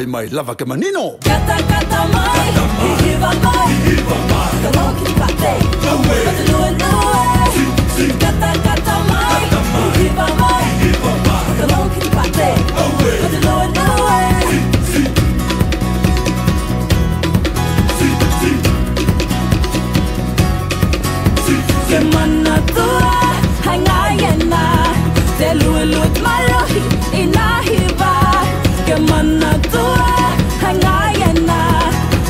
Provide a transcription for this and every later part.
Mai lava ke manino Kata kata mai Hihiva mai Kalong ki Te Pate Matalua nua Kata kata mai Hihiva mai Kalong ki Te Pate Matalua nua Ke mana tua Hangayana Te lulut malohi Inahiva Ke mana tua Hangayana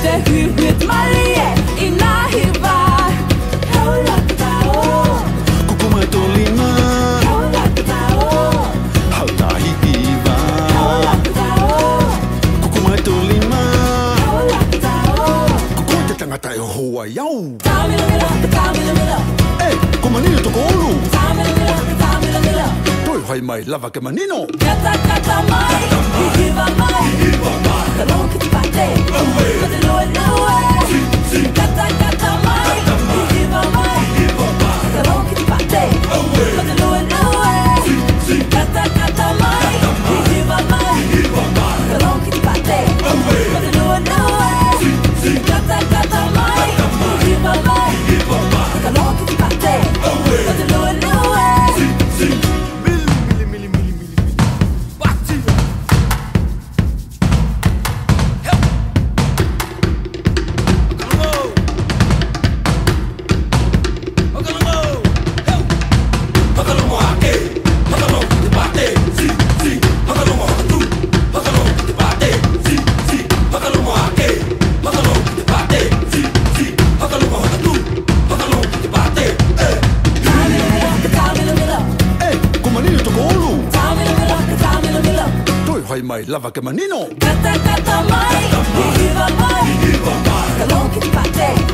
Te huhut malie Inahiva Haula katao Kukumai tolima Haula katao Hautahi iwa Haula katao Kukumai tolima Haula katao Kukoi te tangata e hoa iau Tamila mila Tamila mila Kumanino toko olu Tamila mila Tamila mila Toi hai mai lava ke manino Kata kata mai Hihiva mai Kalong ki Te Pate Matalua nua Kata kata mai Hihiva mai Kalong ki Te Pate Matalua nua Kata kata mai Hihiva mai Kalong ki Te Pate Matalua nua Kata kata mai Hihiva mai Kalong ki Te Pate Matalua nua Mai lava ke manino Kata kata mai Hihiva mai Kalong ki Te Pate